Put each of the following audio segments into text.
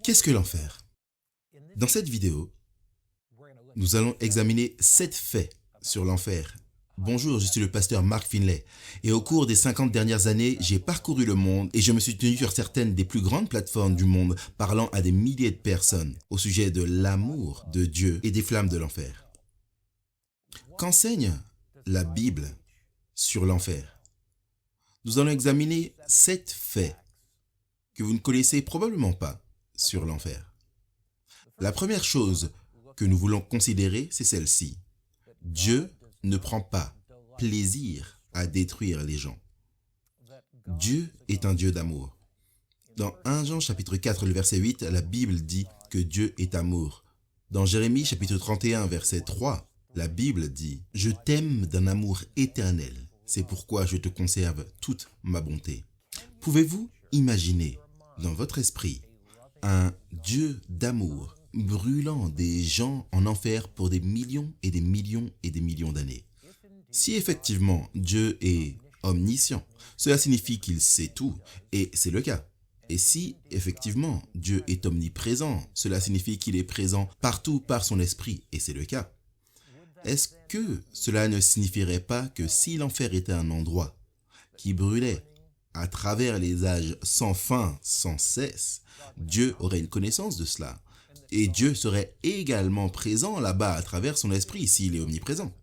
Qu'est-ce que l'enfer? Dans cette vidéo, nous allons examiner 7 faits sur l'enfer. Bonjour, je suis le pasteur Mark Finlay et au cours des 50 dernières années, j'ai parcouru le monde et je me suis tenu sur certaines des plus grandes plateformes du monde parlant à des milliers de personnes au sujet de l'amour de Dieu et des flammes de l'enfer. Qu'enseigne la Bible sur l'enfer? Nous allons examiner 7 faits que vous ne connaissez probablement pas sur l'enfer. La première chose que nous voulons considérer, c'est celle-ci. Dieu ne prend pas plaisir à détruire les gens. Dieu est un Dieu d'amour. Dans 1 Jean chapitre 4, le verset 8, la Bible dit que Dieu est amour. Dans Jérémie chapitre 31, verset 3, la Bible dit « Je t'aime d'un amour éternel, c'est pourquoi je te conserve toute ma bonté. » Pouvez-vous imaginer dans votre esprit un Dieu d'amour brûlant des gens en enfer pour des millions et des millions et des millions d'années? Si effectivement Dieu est omniscient, cela signifie qu'il sait tout, et c'est le cas. Et si effectivement Dieu est omniprésent, cela signifie qu'il est présent partout par son esprit, et c'est le cas. Est-ce que cela ne signifierait pas que si l'enfer était un endroit qui brûlait à travers les âges sans fin, sans cesse, Dieu aurait une connaissance de cela. Et Dieu serait également présent là-bas à travers son esprit s'il est omniprésent.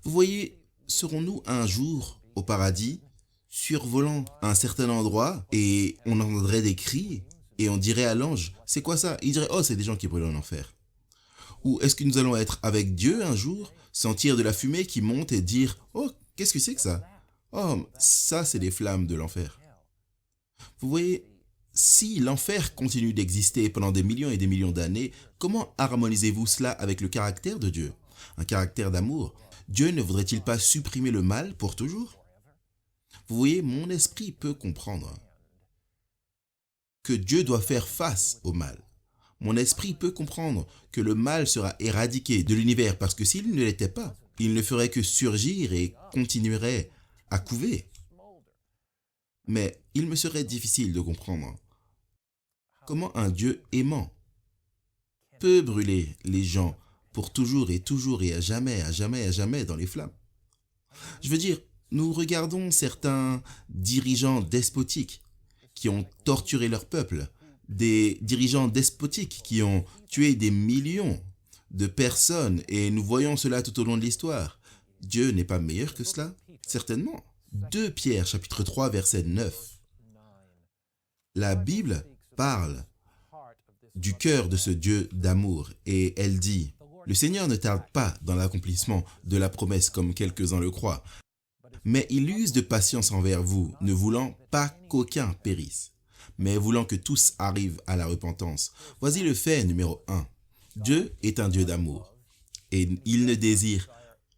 Vous voyez, serons-nous un jour au paradis, survolant un certain endroit et on entendrait des cris et on dirait à l'ange, c'est quoi ça? Il dirait, oh, c'est des gens qui brûlent en enfer. Ou est-ce que nous allons être avec Dieu un jour, sentir de la fumée qui monte et dire, oh, qu'est-ce que c'est que ça? Oh, ça, c'est les flammes de l'enfer. Vous voyez, si l'enfer continue d'exister pendant des millions et des millions d'années, comment harmonisez-vous cela avec le caractère de Dieu? Un caractère d'amour. Dieu ne voudrait-il pas supprimer le mal pour toujours? Vous voyez, mon esprit peut comprendre que Dieu doit faire face au mal. Mon esprit peut comprendre que le mal sera éradiqué de l'univers parce que s'il ne l'était pas, il ne ferait que surgir et continuerait à couver. Mais il me serait difficile de comprendre comment un Dieu aimant peut brûler les gens pour toujours et à jamais, à jamais, à jamais dans les flammes. Je veux dire, nous regardons certains dirigeants despotiques qui ont torturé leur peuple, des dirigeants despotiques qui ont tué des millions de personnes et nous voyons cela tout au long de l'histoire. Dieu n'est pas meilleur que cela? Certainement. 2 Pierre chapitre 3 verset 9. La Bible parle du cœur de ce Dieu d'amour et elle dit « Le Seigneur ne tarde pas dans l'accomplissement de la promesse comme quelques-uns le croient, mais il use de patience envers vous, ne voulant pas qu'aucun périsse, mais voulant que tous arrivent à la repentance. » Voici le fait numéro 1. Dieu est un Dieu d'amour et il ne désire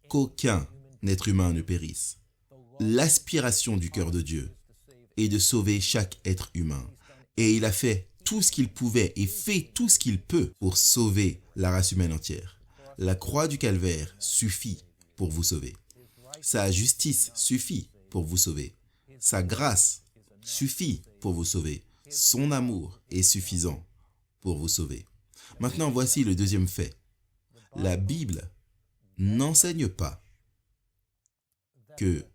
qu'aucun être humain ne périsse. L'aspiration du cœur de Dieu est de sauver chaque être humain. Et il a fait tout ce qu'il pouvait et fait tout ce qu'il peut pour sauver la race humaine entière. La croix du calvaire suffit pour vous sauver. Sa justice suffit pour vous sauver. Sa grâce suffit pour vous sauver. Son amour est suffisant pour vous sauver. Maintenant, voici le deuxième fait. La Bible n'enseigne pas que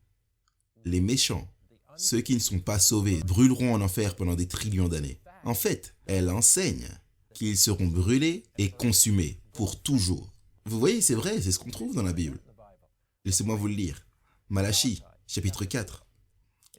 les méchants, ceux qui ne sont pas sauvés, brûleront en enfer pendant des trillions d'années. En fait, elle enseigne qu'ils seront brûlés et consumés pour toujours. Vous voyez, c'est vrai, c'est ce qu'on trouve dans la Bible. Laissez-moi vous le lire. Malachie, chapitre 4.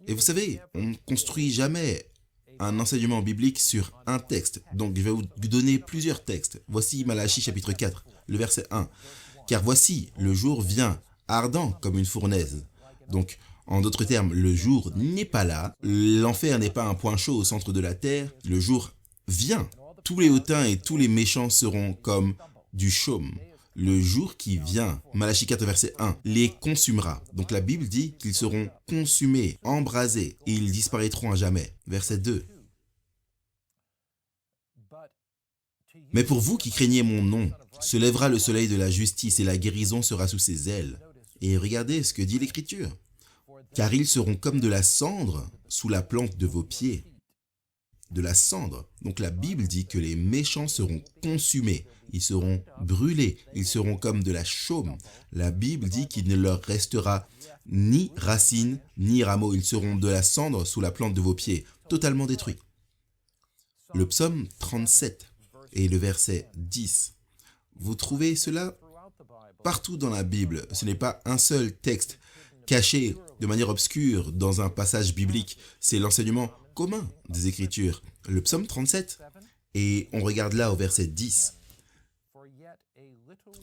Et vous savez, on ne construit jamais un enseignement biblique sur un texte. Donc, je vais vous donner plusieurs textes. Voici Malachie, chapitre 4, le verset 1. « Car voici, le jour vient, ardent comme une fournaise. » Donc, en d'autres termes, le jour n'est pas là. L'enfer n'est pas un point chaud au centre de la terre. Le jour vient. Tous les hautains et tous les méchants seront comme du chaume. Le jour qui vient, Malachie 4, verset 1, les consumera. Donc la Bible dit qu'ils seront consumés, embrasés, et ils disparaîtront à jamais. Verset 2. Mais pour vous qui craignez mon nom, se lèvera le soleil de la justice et la guérison sera sous ses ailes. Et regardez ce que dit l'Écriture. Car ils seront comme de la cendre sous la plante de vos pieds. de la cendre. Donc la Bible dit que les méchants seront consumés, ils seront brûlés, ils seront comme de la chaume. La Bible dit qu'il ne leur restera ni racines, ni rameaux, ils seront de la cendre sous la plante de vos pieds, totalement détruits. Le psaume 37 et le verset 10. Vous trouvez cela partout dans la Bible. Ce n'est pas un seul texte caché de manière obscure dans un passage biblique. C'est l'enseignement commun des Écritures. Le psaume 37, et on regarde là au verset 10.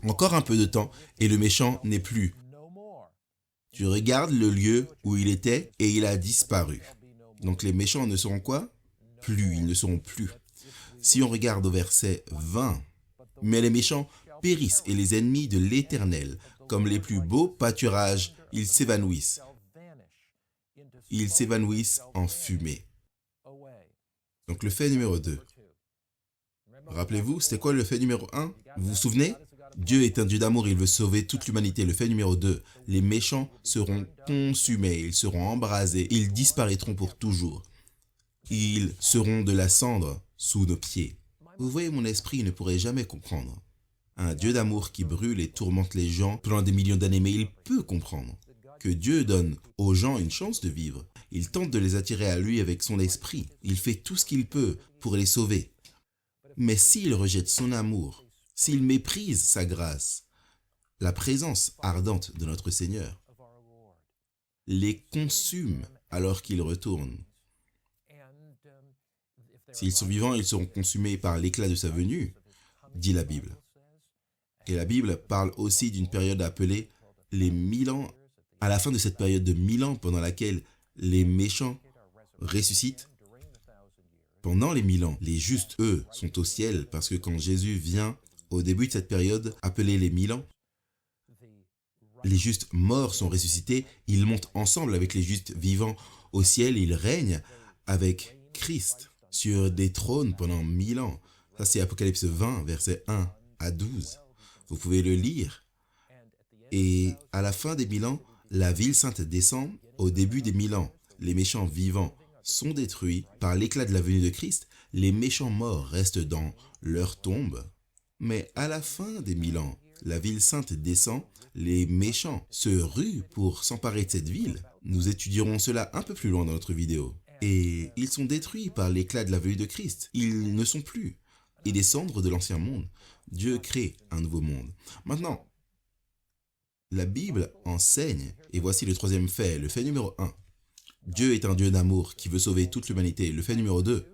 Encore un peu de temps, et le méchant n'est plus. Tu regardes le lieu où il était, et il a disparu. Donc les méchants ne seront quoi? Plus, ils ne seront plus. Si on regarde au verset 20, mais les méchants périssent et les ennemis de l'Éternel, comme les plus beaux pâturages, ils s'évanouissent. Ils s'évanouissent en fumée. Donc le fait numéro 2. Rappelez-vous, c'était quoi le fait numéro 1? Vous vous souvenez? Dieu est un Dieu d'amour, il veut sauver toute l'humanité. Le fait numéro 2, les méchants seront consumés, ils seront embrasés, ils disparaîtront pour toujours. Ils seront de la cendre sous nos pieds. Vous voyez, mon esprit ne pourrait jamais comprendre. Un Dieu d'amour qui brûle et tourmente les gens pendant des millions d'années, mais il peut comprendre que Dieu donne aux gens une chance de vivre. Il tente de les attirer à lui avec son esprit. Il fait tout ce qu'il peut pour les sauver. Mais s'il rejette son amour, s'il méprise sa grâce, la présence ardente de notre Seigneur les consume alors qu'ils retournent. S'ils sont vivants, ils seront consumés par l'éclat de sa venue, dit la Bible. Et la Bible parle aussi d'une période appelée les 1000 ans. À la fin de cette période de 1000 ans, pendant laquelle les méchants ressuscitent, pendant les 1000 ans, les justes, eux, sont au ciel, parce que quand Jésus vient, au début de cette période, appelée les 1000 ans, les justes morts sont ressuscités, ils montent ensemble avec les justes vivants au ciel, ils règnent avec Christ sur des trônes pendant 1000 ans. Ça, c'est Apocalypse 20, versets 1 à 12. Vous pouvez le lire. Et à la fin des 1000 ans, la ville sainte descend. Au début des 1000 ans, les méchants vivants sont détruits par l'éclat de la venue de Christ. Les méchants morts restent dans leur tombe. Mais à la fin des 1000 ans, la ville sainte descend. Les méchants se ruent pour s'emparer de cette ville. Nous étudierons cela un peu plus loin dans notre vidéo. Et ils sont détruits par l'éclat de la venue de Christ. Ils ne sont plus. Et des cendres de l'ancien monde. Dieu crée un nouveau monde. Maintenant, la Bible enseigne, et voici le troisième fait, le fait numéro 1. Dieu est un Dieu d'amour qui veut sauver toute l'humanité. Le fait numéro 2,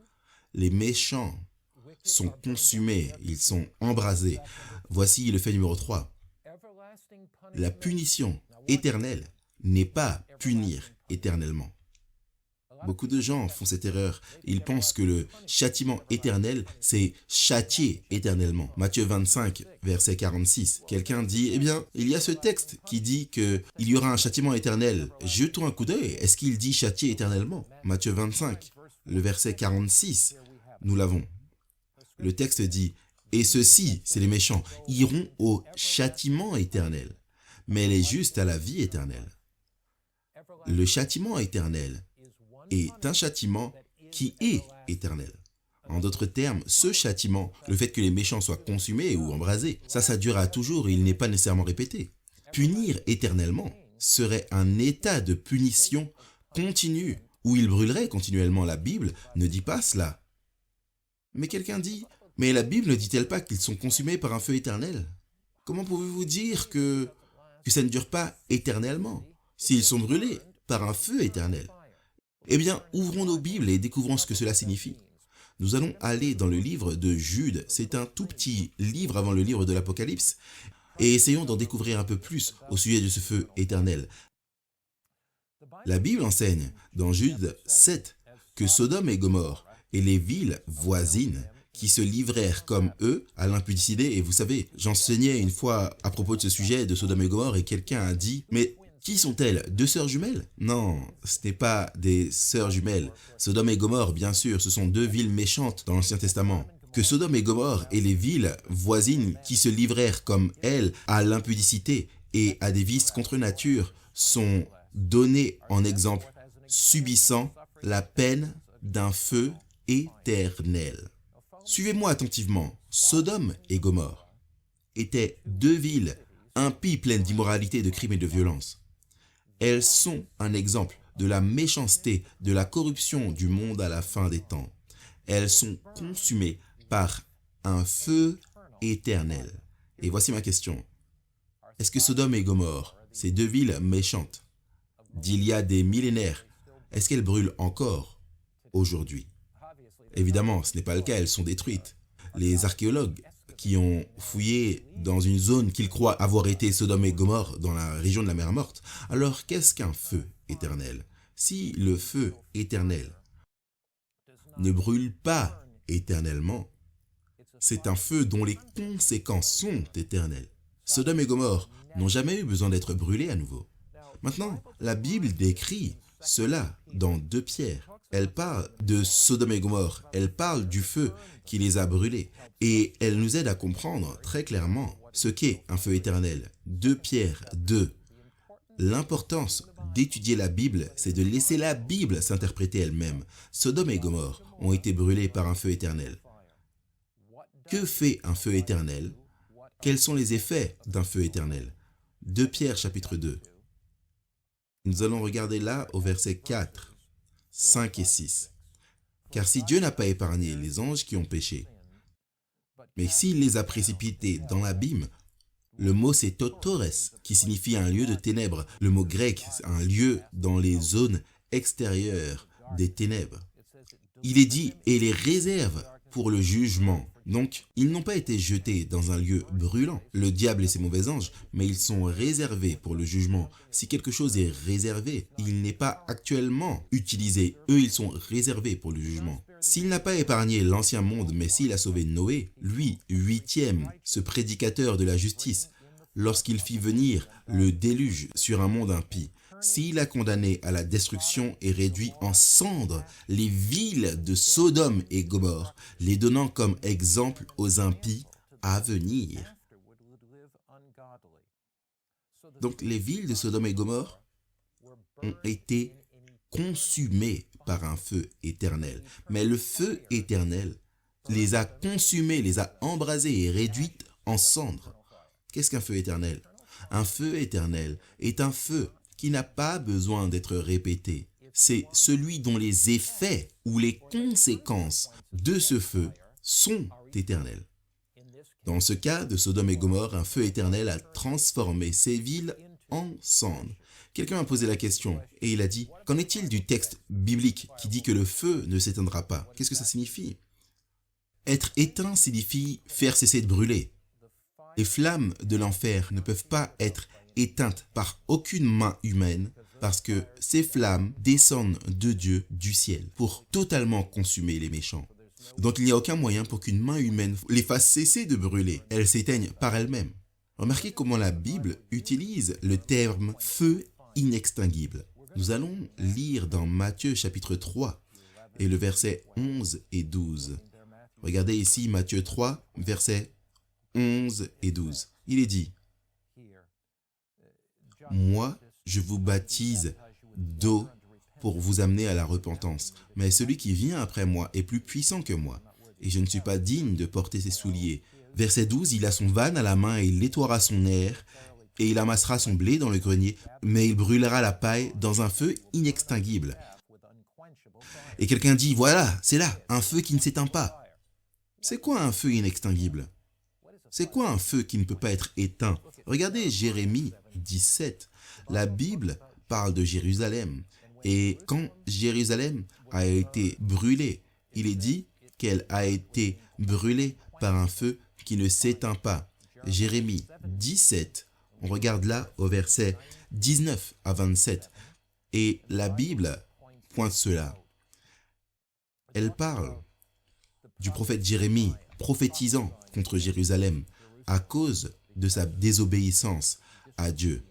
les méchants sont consumés, ils sont embrasés. Voici le fait numéro 3. La punition éternelle n'est pas punir éternellement. Beaucoup de gens font cette erreur. Ils pensent que le châtiment éternel, c'est châtier éternellement. Matthieu 25, verset 46. Quelqu'un dit, eh bien, il y a ce texte qui dit qu'il y aura un châtiment éternel. Jetons un coup d'œil. Est-ce qu'il dit châtier éternellement? Matthieu 25, le verset 46, nous l'avons. Le texte dit, et ceux-ci, c'est les méchants, iront au châtiment éternel, mais les justes à la vie éternelle. Le châtiment éternel est un châtiment qui est éternel. En d'autres termes, ce châtiment, le fait que les méchants soient consumés ou embrasés, ça durera toujours et il n'est pas nécessairement répété. Punir éternellement serait un état de punition continue où ils brûleraient continuellement. La Bible ne dit pas cela. Mais quelqu'un dit, mais la Bible ne dit-elle pas qu'ils sont consumés par un feu éternel? Comment pouvez-vous dire que ça ne dure pas éternellement s'ils sont brûlés par un feu éternel? Eh bien, ouvrons nos Bibles et découvrons ce que cela signifie. Nous allons aller dans le livre de Jude. C'est un tout petit livre avant le livre de l'Apocalypse. Et essayons d'en découvrir un peu plus au sujet de ce feu éternel. La Bible enseigne dans Jude 7 que Sodome et Gomorrhe et les villes voisines qui se livrèrent comme eux à l'impudicité. Et vous savez, j'enseignais une fois à propos de ce sujet de Sodome et Gomorrhe et quelqu'un a dit « Mais qui sont-elles? Deux sœurs jumelles ?» Non, ce n'est pas des sœurs jumelles. Sodome et Gomorrhe, bien sûr, ce sont deux villes méchantes dans l'Ancien Testament. Que Sodome et Gomorrhe et les villes voisines qui se livrèrent comme elles à l'impudicité et à des vices contre nature sont donnés en exemple, subissant la peine d'un feu éternel. Suivez-moi attentivement. Sodome et Gomorrhe étaient deux villes impies pleines d'immoralité, de crimes et de violence. Elles sont un exemple de la méchanceté, de la corruption du monde à la fin des temps. Elles sont consumées par un feu éternel. Et voici ma question. Est-ce que Sodome et Gomorrhe, ces deux villes méchantes, d'il y a des millénaires, est-ce qu'elles brûlent encore aujourd'hui? Évidemment, ce n'est pas le cas, elles sont détruites. Les archéologues qui ont fouillé dans une zone qu'ils croient avoir été Sodome et Gomorrhe dans la région de la mer Morte, alors qu'est-ce qu'un feu éternel? Si le feu éternel ne brûle pas éternellement, c'est un feu dont les conséquences sont éternelles. Sodome et Gomorrhe n'ont jamais eu besoin d'être brûlés à nouveau. Maintenant, la Bible décrit cela dans 2 Pierre. Elle parle de Sodome et Gomorrhe, elle parle du feu qui les a brûlés. Et elle nous aide à comprendre très clairement ce qu'est un feu éternel. 2 Pierre 2. L'importance d'étudier la Bible, c'est de laisser la Bible s'interpréter elle-même. Sodome et Gomorrhe ont été brûlés par un feu éternel. Que fait un feu éternel? Quels sont les effets d'un feu éternel? 2 Pierre chapitre 2. Nous allons regarder là au verset 4, 5 et 6. Car si Dieu n'a pas épargné les anges qui ont péché, mais s'il les a précipités dans l'abîme, le mot c'est totores, qui signifie un lieu de ténèbres. Le mot grec, c'est un lieu dans les zones extérieures des ténèbres. Il est dit, et les réserve pour le jugement. Donc, ils n'ont pas été jetés dans un lieu brûlant, le diable et ses mauvais anges, mais ils sont réservés pour le jugement. Si quelque chose est réservé, il n'est pas actuellement utilisé. Eux, ils sont réservés pour le jugement. S'il n'a pas épargné l'ancien monde, mais s'il a sauvé Noé, lui, 8e, ce prédicateur de la justice, lorsqu'il fit venir le déluge sur un monde impie, s'il a condamné à la destruction et réduit en cendres les villes de Sodome et Gomorrhe, les donnant comme exemple aux impies à venir. Donc les villes de Sodome et Gomorrhe ont été consumées par un feu éternel. Mais le feu éternel les a consumées, les a embrasées et réduites en cendres. Qu'est-ce qu'un feu éternel? Un feu éternel est un feu qui n'a pas besoin d'être répété. C'est celui dont les effets ou les conséquences de ce feu sont éternels. Dans ce cas de Sodome et Gomorrhe, un feu éternel a transformé ces villes en cendres. Quelqu'un m'a posé la question et il a dit « Qu'en est-il du texte biblique qui dit que le feu ne s'éteindra pas ?» Qu'est-ce que ça signifie? Être éteint signifie faire cesser de brûler. Les flammes de l'enfer ne peuvent pas être éteintes par aucune main humaine parce que ces flammes descendent de Dieu du ciel pour totalement consumer les méchants. Donc il n'y a aucun moyen pour qu'une main humaine les fasse cesser de brûler. Elles s'éteignent par elles-mêmes. Remarquez comment la Bible utilise le terme « feu inextinguible ». Nous allons lire dans Matthieu chapitre 3 et le verset 11 et 12. Regardez ici Matthieu 3, versets 11 et 12. Il est dit « Moi, je vous baptise d'eau pour vous amener à la repentance. Mais celui qui vient après moi est plus puissant que moi, et je ne suis pas digne de porter ses souliers. » Verset 12, il a son vanne à la main et il nettoiera son aire, et il amassera son blé dans le grenier, mais il brûlera la paille dans un feu inextinguible. Et quelqu'un dit, voilà, c'est là, un feu qui ne s'éteint pas. C'est quoi un feu inextinguible? C'est quoi un feu qui ne peut pas être éteint? Regardez Jérémie 17. La Bible parle de Jérusalem. Et quand Jérusalem a été brûlée, il est dit qu'elle a été brûlée par un feu qui ne s'éteint pas. Jérémie 17, on regarde là au verset 19 à 27. Et la Bible pointe cela. Elle parle du prophète Jérémie prophétisant contre Jérusalem à cause de sa désobéissance à Dieu.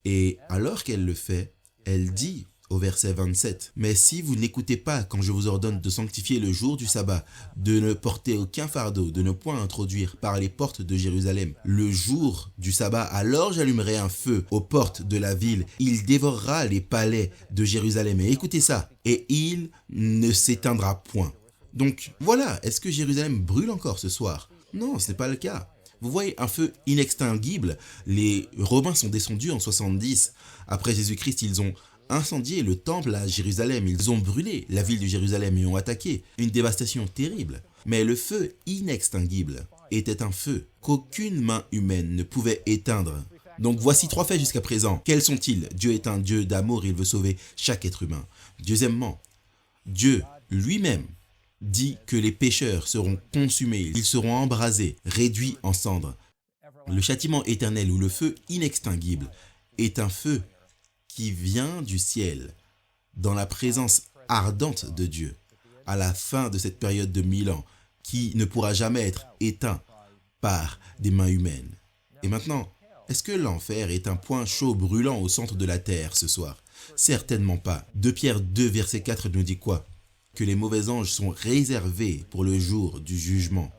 Et alors qu'elle le fait, elle dit au verset 27. « Mais si vous n'écoutez pas quand je vous ordonne de sanctifier le jour du sabbat, de ne porter aucun fardeau, de ne point introduire par les portes de Jérusalem le jour du sabbat, alors j'allumerai un feu aux portes de la ville. Il dévorera les palais de Jérusalem. » Et écoutez ça, et il ne s'éteindra point. Donc voilà, est-ce que Jérusalem brûle encore ce soir? Non, ce n'est pas le cas. Vous voyez, un feu inextinguible. Les Romains sont descendus en 70. Après Jésus-Christ, ils ont incendié le temple à Jérusalem. Ils ont brûlé la ville de Jérusalem et ont attaqué. Une dévastation terrible. Mais le feu inextinguible était un feu qu'aucune main humaine ne pouvait éteindre. Donc voici 3 faits jusqu'à présent. Quels sont-ils? Dieu est un Dieu d'amour, il veut sauver chaque être humain. Deuxièmement, Dieu lui-même dit que les pécheurs seront consumés, ils seront embrasés, réduits en cendres. Le châtiment éternel ou le feu inextinguible est un feu qui vient du ciel dans la présence ardente de Dieu à la fin de cette période de 1000 ans qui ne pourra jamais être éteint par des mains humaines. Et maintenant, est-ce que l'enfer est un point chaud brûlant au centre de la terre ce soir? Certainement pas. 2 Pierre 2, verset 4 nous dit quoi? Que les mauvais anges sont réservés pour le jour du jugement.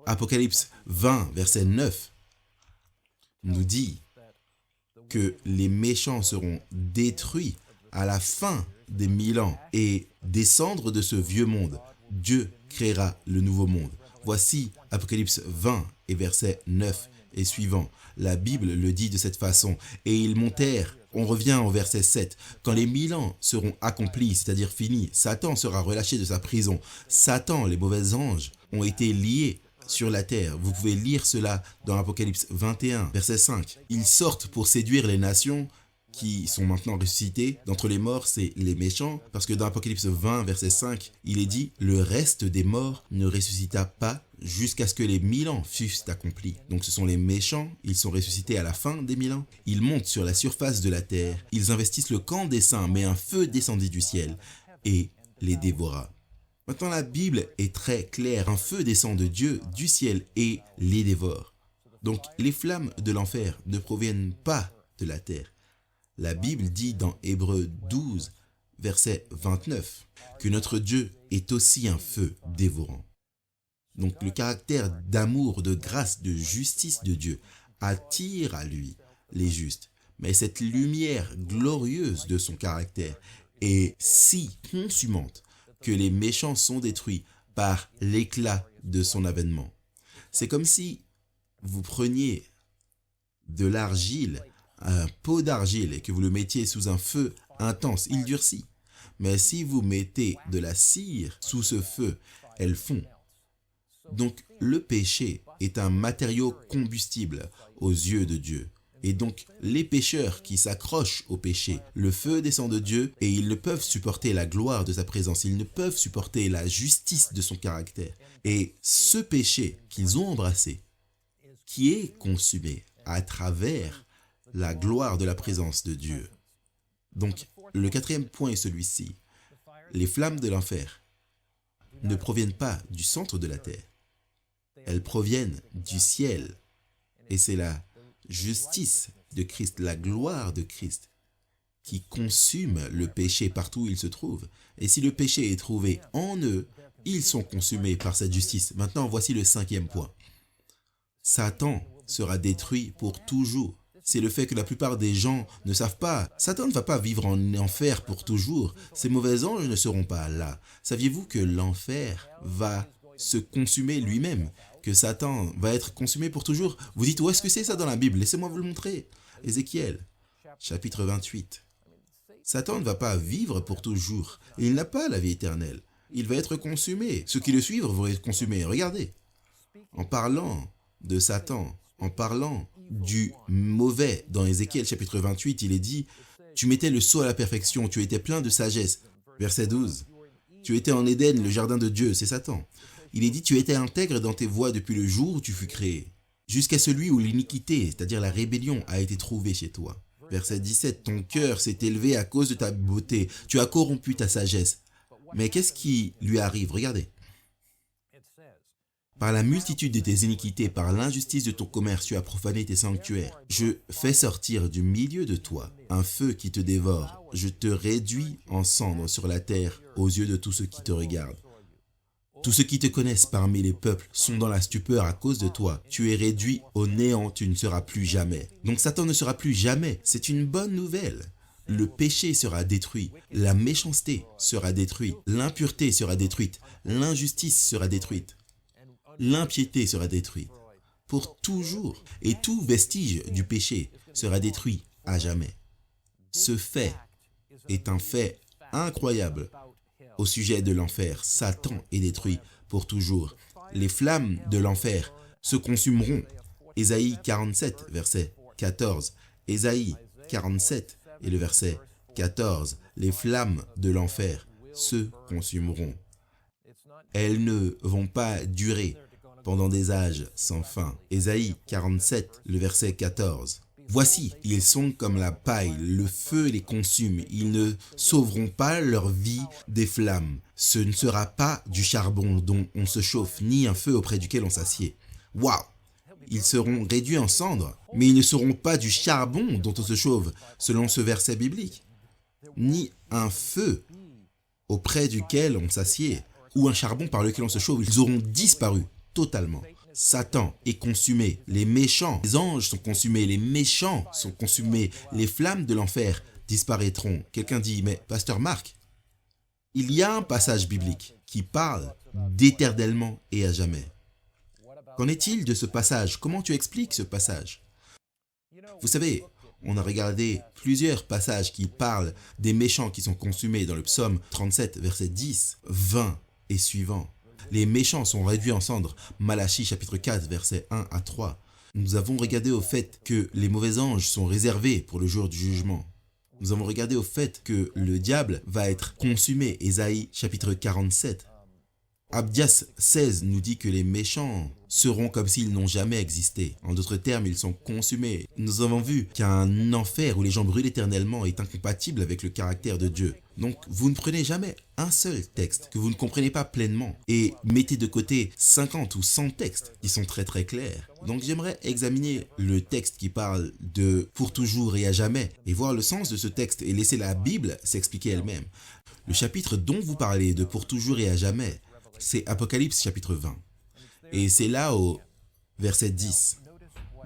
Apocalypse 20, verset 9 nous dit que les méchants seront détruits à la fin des 1000 ans et des cendres de ce vieux monde, Dieu créera le nouveau monde. Voici Apocalypse 20 et verset 9 et suivant. La Bible le dit de cette façon. Et ils montèrent, on revient au verset 7, quand les 1000 ans seront accomplis, c'est-à-dire finis, Satan sera relâché de sa prison. Satan, les mauvais anges, ont été liés sur la terre. Vous pouvez lire cela dans Apocalypse 21, verset 5. Ils sortent pour séduire les nations qui sont maintenant ressuscités d'entre les morts, c'est les méchants, parce que dans Apocalypse 20, verset 5, il est dit « Le reste des morts ne ressuscita pas jusqu'à ce que les 1000 ans fussent accomplis. » Donc ce sont les méchants, ils sont ressuscités à la fin des 1000 ans. Ils montent sur la surface de la terre, ils investissent le camp des saints, mais un feu descendit du ciel et les dévora. Maintenant la Bible est très claire, un feu descend de Dieu, du ciel et les dévore. Donc les flammes de l'enfer ne proviennent pas de la terre. La Bible dit dans Hébreux 12, verset 29, que notre Dieu est aussi un feu dévorant. Donc le caractère d'amour, de grâce, de justice de Dieu attire à lui les justes. Mais cette lumière glorieuse de son caractère est si consumante que les méchants sont détruits par l'éclat de son avènement. C'est comme si vous preniez de l'argile, un pot d'argile et que vous le mettiez sous un feu intense, il durcit. Mais si vous mettez de la cire sous ce feu, elle fond. Donc le péché est un matériau combustible aux yeux de Dieu. Et donc les pécheurs qui s'accrochent au péché, le feu descend de Dieu et ils ne peuvent supporter la gloire de sa présence, ils ne peuvent supporter la justice de son caractère. Et ce péché qu'ils ont embrassé, qui est consumé à travers la gloire de la présence de Dieu. Donc, le 4e point est celui-ci. Les flammes de l'enfer ne proviennent pas du centre de la terre. Elles proviennent du ciel. Et c'est la justice de Christ, la gloire de Christ, qui consume le péché partout où il se trouve. Et si le péché est trouvé en eux, ils sont consumés par cette justice. Maintenant, voici le 5e point. Satan sera détruit pour toujours. C'est le fait que la plupart des gens ne savent pas. Satan ne va pas vivre en enfer pour toujours. Ces mauvais anges ne seront pas là. Saviez-vous que l'enfer va se consumer lui-même? Que Satan va être consumé pour toujours? Vous dites, où est-ce que c'est ça dans la Bible? Laissez-moi vous le montrer. Ézéchiel, chapitre 28. Satan ne va pas vivre pour toujours. Il n'a pas la vie éternelle. Il va être consumé. Ceux qui le suivent vont être consumés. Regardez. En parlant de Satan, en parlant du mauvais, dans Ézéchiel chapitre 28, il est dit « Tu mettais le sceau à la perfection, tu étais plein de sagesse. » Verset 12. « Tu étais en Éden, le jardin de Dieu. » C'est Satan. Il est dit « Tu étais intègre dans tes voies depuis le jour où tu fus créé, jusqu'à celui où l'iniquité, c'est-à-dire la rébellion, a été trouvée chez toi. » Verset 17. « Ton cœur s'est élevé à cause de ta beauté. Tu as corrompu ta sagesse. » Mais qu'est-ce qui lui arrive? Regardez. Par la multitude de tes iniquités, par l'injustice de ton commerce, tu as profané tes sanctuaires. Je fais sortir du milieu de toi un feu qui te dévore. Je te réduis en cendres sur la terre aux yeux de tous ceux qui te regardent. Tous ceux qui te connaissent parmi les peuples sont dans la stupeur à cause de toi. Tu es réduit au néant, tu ne seras plus jamais. Donc Satan ne sera plus jamais. C'est une bonne nouvelle. Le péché sera détruit, la méchanceté sera détruite, l'impureté sera détruite, l'injustice sera détruite, l'impiété sera détruite pour toujours, et tout vestige du péché sera détruit à jamais. Ce fait est un fait incroyable au sujet de l'enfer. Satan est détruit pour toujours. Les flammes de l'enfer se consumeront. Ésaïe 47, verset 14. Ésaïe 47 et le verset 14. Les flammes de l'enfer se consumeront. Elles ne vont pas durer pendant des âges sans fin. Ésaïe 47, le verset 14. Voici, ils sont comme la paille, le feu les consume, ils ne sauveront pas leur vie des flammes. Ce ne sera pas du charbon dont on se chauffe, ni un feu auprès duquel on s'assied. Waouh! Ils seront réduits en cendres, mais ils ne seront pas du charbon dont on se chauffe, selon ce verset biblique, ni un feu auprès duquel on s'assied, ou un charbon par lequel on se chauffe. Ils auront disparu totalement. Satan est consumé, les méchants, les anges sont consumés, les méchants sont consumés, les flammes de l'enfer disparaîtront. Quelqu'un dit, mais Pasteur Marc, il y a un passage biblique qui parle d'éternellement et à jamais. Qu'en est-il de ce passage? Comment tu expliques ce passage? Vous savez, on a regardé plusieurs passages qui parlent des méchants qui sont consumés dans le psaume 37, verset 10, 20 et suivants. Les méchants sont réduits en cendres. Malachie chapitre 4, versets 1 à 3. Nous avons regardé au fait que les mauvais anges sont réservés pour le jour du jugement. Nous avons regardé au fait que le diable va être consumé. Ésaïe chapitre 47. Abdias 16 nous dit que les méchants seront comme s'ils n'ont jamais existé. En d'autres termes, ils sont consumés. Nous avons vu qu'un enfer où les gens brûlent éternellement est incompatible avec le caractère de Dieu. Donc, vous ne prenez jamais un seul texte que vous ne comprenez pas pleinement et mettez de côté 50 ou 100 textes qui sont très très clairs. Donc, j'aimerais examiner le texte qui parle de « pour toujours et à jamais » et voir le sens de ce texte et laisser la Bible s'expliquer elle-même. Le chapitre dont vous parlez de « pour toujours et à jamais », c'est Apocalypse chapitre 20. Et c'est là au verset 10.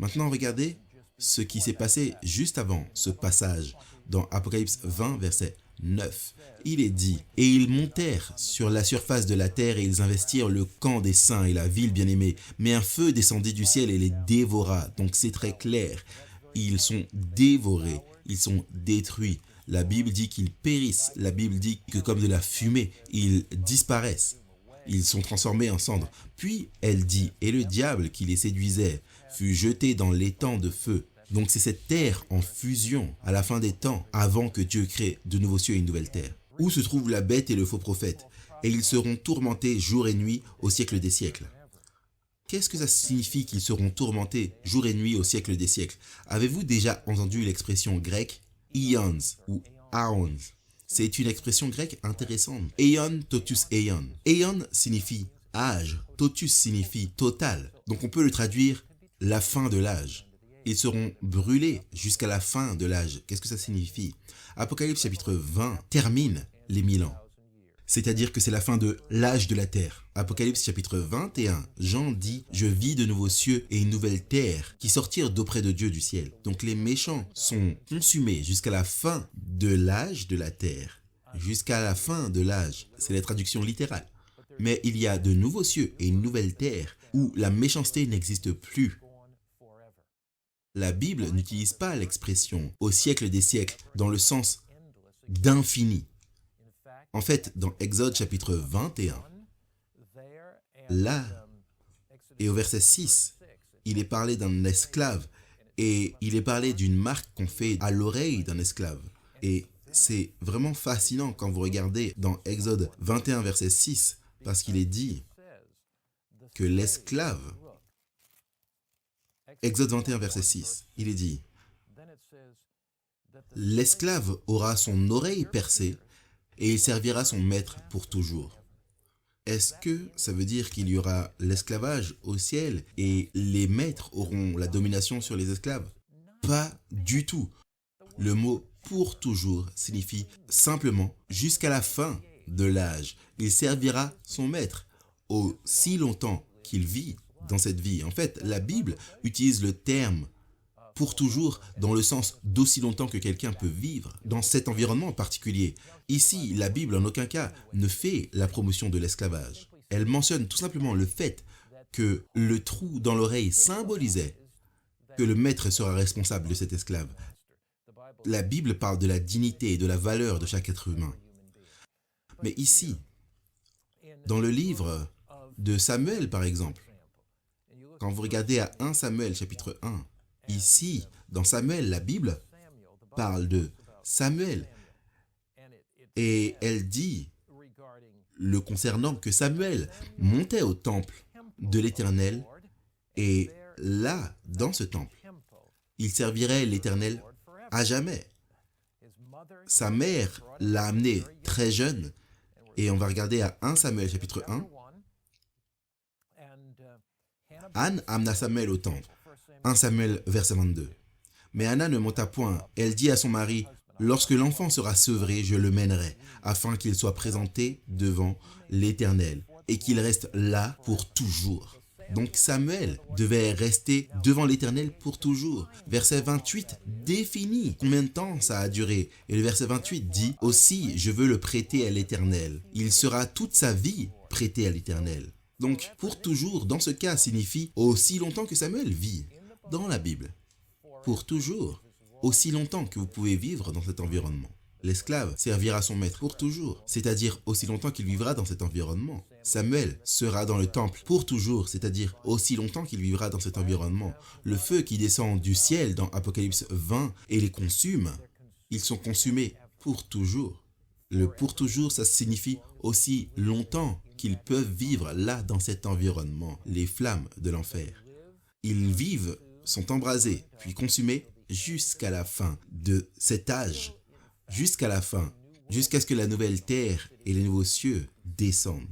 Maintenant, regardez ce qui s'est passé juste avant ce passage dans Apocalypse 20, verset 9. Il est dit, « Et ils montèrent sur la surface de la terre et ils investirent le camp des saints et la ville bien-aimée. Mais un feu descendit du ciel et les dévora. » Donc c'est très clair. Ils sont dévorés, ils sont détruits. La Bible dit qu'ils périssent. La Bible dit que comme de la fumée, ils disparaissent. Ils sont transformés en cendres. Puis elle dit, et le diable qui les séduisait fut jeté dans l'étang de feu. Donc c'est cette terre en fusion à la fin des temps, avant que Dieu crée de nouveaux cieux et une nouvelle terre. Où se trouvent la bête et le faux prophète, et ils seront tourmentés jour et nuit au siècle des siècles. Qu'est-ce que ça signifie qu'ils seront tourmentés jour et nuit au siècle des siècles? Avez-vous déjà entendu l'expression grecque ions ou aons? C'est une expression grecque intéressante. Aion, totus aion. Aion signifie âge. Totus signifie total. Donc on peut le traduire la fin de l'âge. Ils seront brûlés jusqu'à la fin de l'âge. Qu'est-ce que ça signifie? Apocalypse chapitre 20 termine les 1000 ans. C'est-à-dire que c'est la fin de l'âge de la terre. Apocalypse chapitre 21, Jean dit « Je vis de nouveaux cieux et une nouvelle terre qui sortirent d'auprès de Dieu du ciel. » Donc les méchants sont consumés jusqu'à la fin de l'âge de la terre. Jusqu'à la fin de l'âge, c'est la traduction littérale. Mais il y a de nouveaux cieux et une nouvelle terre où la méchanceté n'existe plus. La Bible n'utilise pas l'expression « au siècle des siècles » dans le sens d'infini. En fait, dans Exode chapitre 21, là, et au verset 6, il est parlé d'un esclave et il est parlé d'une marque qu'on fait à l'oreille d'un esclave. Et c'est vraiment fascinant quand vous regardez dans Exode 21, verset 6, parce qu'il est dit que l'esclave, Exode 21, verset 6, il est dit, « L'esclave aura son oreille percée et il servira son maître pour toujours. » Est-ce que ça veut dire qu'il y aura l'esclavage au ciel et les maîtres auront la domination sur les esclaves? Pas du tout. Le mot pour toujours signifie simplement jusqu'à la fin de l'âge. Il servira son maître aussi longtemps qu'il vit dans cette vie. En fait, la Bible utilise le terme pour toujours dans le sens d'aussi longtemps que quelqu'un peut vivre dans cet environnement particulier. Ici, la Bible en aucun cas ne fait la promotion de l'esclavage. Elle mentionne tout simplement le fait que le trou dans l'oreille symbolisait que le maître sera responsable de cet esclave. La Bible parle de la dignité et de la valeur de chaque être humain. Mais ici, dans le livre de Samuel par exemple, quand vous regardez à 1 Samuel chapitre 1, ici, dans Samuel, la Bible parle de Samuel et elle dit le concernant que Samuel montait au temple de l'Éternel et là, dans ce temple, il servirait l'Éternel à jamais. Sa mère l'a amené très jeune et on va regarder à 1 Samuel chapitre 1. Anne amena Samuel au temple. 1 Samuel verset 22. Mais Anna ne monta point. Elle dit à son mari, « Lorsque l'enfant sera sevré, je le mènerai, afin qu'il soit présenté devant l'Éternel, et qu'il reste là pour toujours. » Donc Samuel devait rester devant l'Éternel pour toujours. Verset 28 définit combien de temps ça a duré. Et le verset 28 dit, « Aussi, je veux le prêter à l'Éternel. Il sera toute sa vie prêté à l'Éternel. » Donc, pour toujours, dans ce cas, signifie aussi longtemps que Samuel vit dans la Bible. Pour toujours, aussi longtemps que vous pouvez vivre dans cet environnement. L'esclave servira son maître pour toujours, c'est-à-dire aussi longtemps qu'il vivra dans cet environnement. Samuel sera dans le temple pour toujours, c'est-à-dire aussi longtemps qu'il vivra dans cet environnement. Le feu qui descend du ciel dans Apocalypse 20 et les consume, ils sont consumés pour toujours. Le pour toujours, ça signifie aussi longtemps qu'ils peuvent vivre là dans cet environnement, les flammes de l'enfer. Ils vivent, sont embrasés, puis consumés jusqu'à la fin de cet âge, jusqu'à la fin, jusqu'à ce que la nouvelle terre et les nouveaux cieux descendent.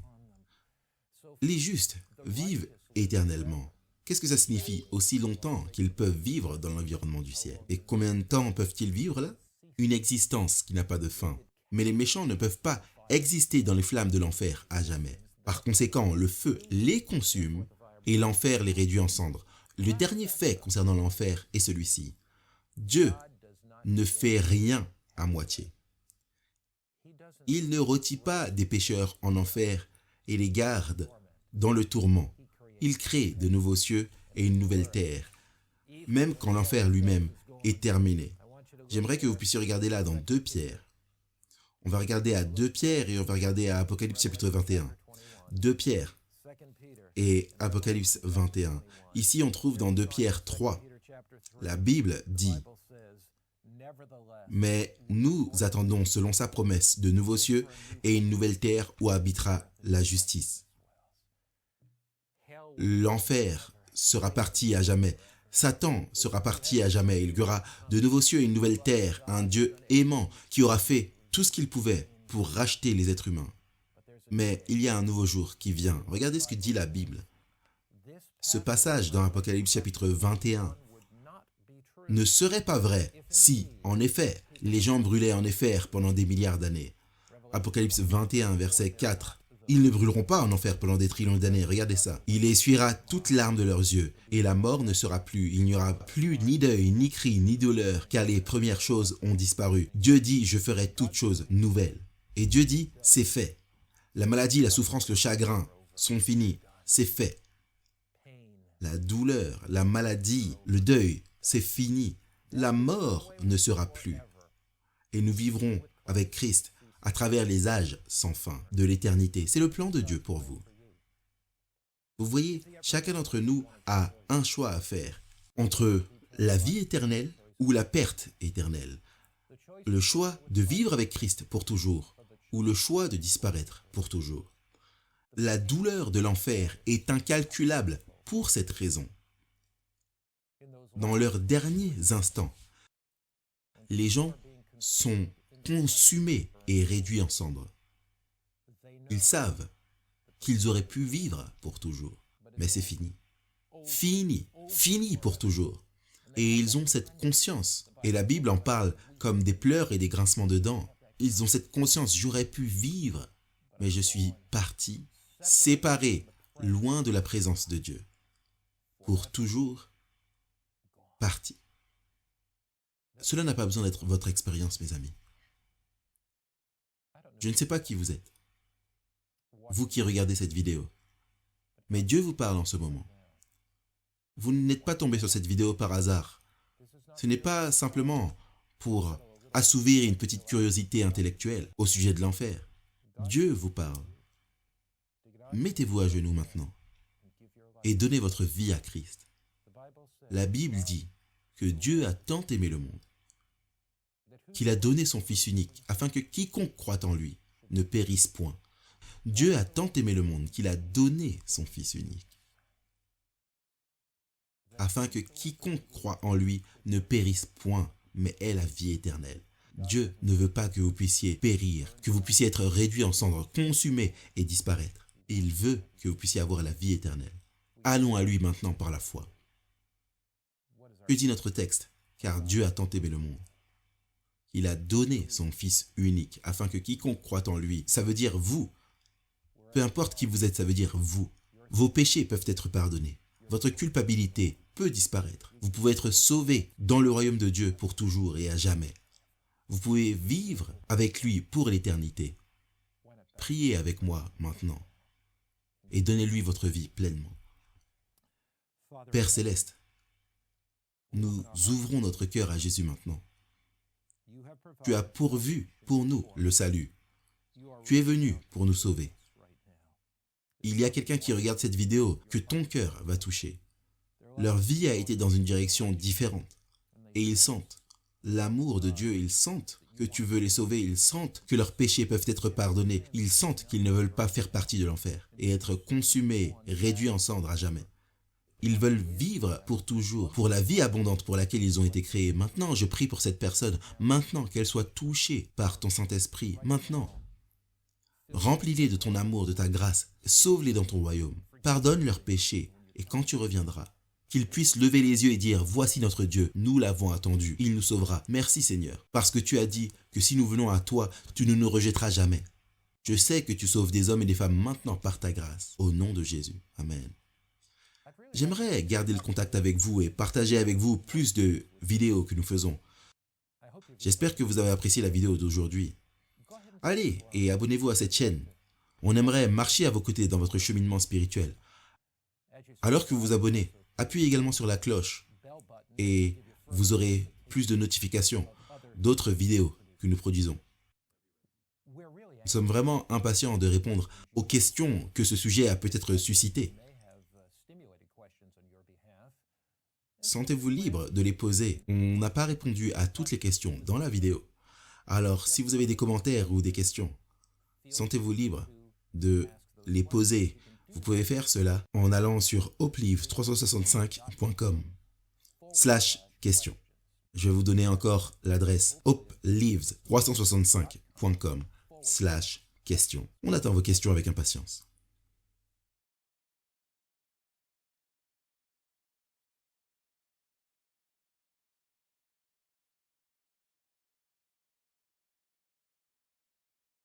Les justes vivent éternellement. Qu'est-ce que ça signifie? Aussi longtemps qu'ils peuvent vivre dans l'environnement du ciel. Et combien de temps peuvent-ils vivre là? Une existence qui n'a pas de fin. Mais les méchants ne peuvent pas exister dans les flammes de l'enfer à jamais. Par conséquent, le feu les consume et l'enfer les réduit en cendres. Le dernier fait concernant l'enfer est celui-ci. Dieu ne fait rien à moitié. Il ne rôtit pas des pécheurs en enfer et les garde dans le tourment. Il crée de nouveaux cieux et une nouvelle terre, même quand l'enfer lui-même est terminé. J'aimerais que vous puissiez regarder là dans 2 Pierre. On va regarder à 2 Pierre et on va regarder à Apocalypse chapitre 21. 2 Pierre et Apocalypse 21. Ici, on trouve dans 2 Pierre 3. La Bible dit « Mais nous attendons selon sa promesse de nouveaux cieux et une nouvelle terre où habitera la justice. » L'enfer sera parti à jamais. Satan sera parti à jamais. Il y aura de nouveaux cieux et une nouvelle terre, un Dieu aimant qui aura fait tout ce qu'il pouvait pour racheter les êtres humains. Mais il y a un nouveau jour qui vient. Regardez ce que dit la Bible. Ce passage dans Apocalypse chapitre 21 ne serait pas vrai si, en effet, les gens brûlaient en enfer pendant des milliards d'années. Apocalypse 21, verset 4. Ils ne brûleront pas en enfer pendant des trillions d'années, regardez ça. Il essuiera toutes larmes de leurs yeux, et la mort ne sera plus. Il n'y aura plus ni deuil, ni cri, ni douleur, car les premières choses ont disparu. Dieu dit, je ferai toutes choses nouvelles. Et Dieu dit, c'est fait. La maladie, la souffrance, le chagrin sont finis, c'est fait. La douleur, la maladie, le deuil, c'est fini. La mort ne sera plus. Et nous vivrons avec Christ à travers les âges sans fin de l'éternité. C'est le plan de Dieu pour vous. Vous voyez, chacun d'entre nous a un choix à faire entre la vie éternelle ou la perte éternelle. Le choix de vivre avec Christ pour toujours ou le choix de disparaître pour toujours. La douleur de l'enfer est incalculable pour cette raison. Dans leurs derniers instants, les gens sont consumés et réduits en cendres. Ils savent qu'ils auraient pu vivre pour toujours. Mais c'est fini. Fini. Fini pour toujours. Et ils ont cette conscience. Et la Bible en parle comme des pleurs et des grincements de dents. Ils ont cette conscience, j'aurais pu vivre, mais je suis parti, séparé, loin de la présence de Dieu. Pour toujours, parti. Cela n'a pas besoin d'être votre expérience, mes amis. Je ne sais pas qui vous êtes, vous qui regardez cette vidéo, mais Dieu vous parle en ce moment. Vous n'êtes pas tombé sur cette vidéo par hasard. Ce n'est pas simplement pour assouvir une petite curiosité intellectuelle au sujet de l'enfer. Dieu vous parle. Mettez-vous à genoux maintenant et donnez votre vie à Christ. La Bible dit que Dieu a tant aimé le monde qu'il a donné son Fils unique afin que quiconque croit en lui ne périsse point. Dieu a tant aimé le monde qu'il a donné son Fils unique afin que quiconque croit en lui ne périsse point, mais ait la vie éternelle. Dieu ne veut pas que vous puissiez périr, que vous puissiez être réduits en cendres, consumés et disparaître. Il veut que vous puissiez avoir la vie éternelle. Allons à lui maintenant par la foi. Que dit notre texte? Car Dieu a tant aimé le monde. Il a donné son Fils unique, afin que quiconque croit en lui, ça veut dire vous. Peu importe qui vous êtes, ça veut dire vous. Vos péchés peuvent être pardonnés. Votre culpabilité peut disparaître. Vous pouvez être sauvé dans le royaume de Dieu pour toujours et à jamais. Vous pouvez vivre avec lui pour l'éternité. Priez avec moi maintenant et donnez-lui votre vie pleinement. Père Céleste, nous ouvrons notre cœur à Jésus maintenant. Tu as pourvu pour nous le salut. Tu es venu pour nous sauver. Il y a quelqu'un qui regarde cette vidéo que ton cœur va toucher. Leur vie a été dans une direction différente. Et ils sentent l'amour de Dieu, ils sentent que tu veux les sauver, ils sentent que leurs péchés peuvent être pardonnés, ils sentent qu'ils ne veulent pas faire partie de l'enfer et être consumés, réduits en cendres à jamais. Ils veulent vivre pour toujours, pour la vie abondante pour laquelle ils ont été créés. Maintenant, je prie pour cette personne, maintenant qu'elle soit touchée par ton Saint-Esprit, maintenant. Remplis-les de ton amour, de ta grâce, sauve-les dans ton royaume, pardonne leurs péchés, et quand tu reviendras, qu'ils puissent lever les yeux et dire « Voici notre Dieu, nous l'avons attendu, il nous sauvera. Merci Seigneur, parce que tu as dit que si nous venons à toi, tu ne nous rejetteras jamais. Je sais que tu sauves des hommes et des femmes maintenant par ta grâce, au nom de Jésus. Amen. » J'aimerais garder le contact avec vous et partager avec vous plus de vidéos que nous faisons. J'espère que vous avez apprécié la vidéo d'aujourd'hui. Allez et abonnez-vous à cette chaîne. On aimerait marcher à vos côtés dans votre cheminement spirituel. Alors que vous vous abonnez, appuyez également sur la cloche et vous aurez plus de notifications d'autres vidéos que nous produisons. Nous sommes vraiment impatients de répondre aux questions que ce sujet a peut-être suscitées. Sentez-vous libre de les poser. On n'a pas répondu à toutes les questions dans la vidéo. Alors, si vous avez des commentaires ou des questions, sentez-vous libre de les poser. Vous pouvez faire cela en allant sur hopelive365.com/questions. Je vais vous donner encore l'adresse hopelive365.com/questions. On attend vos questions avec impatience.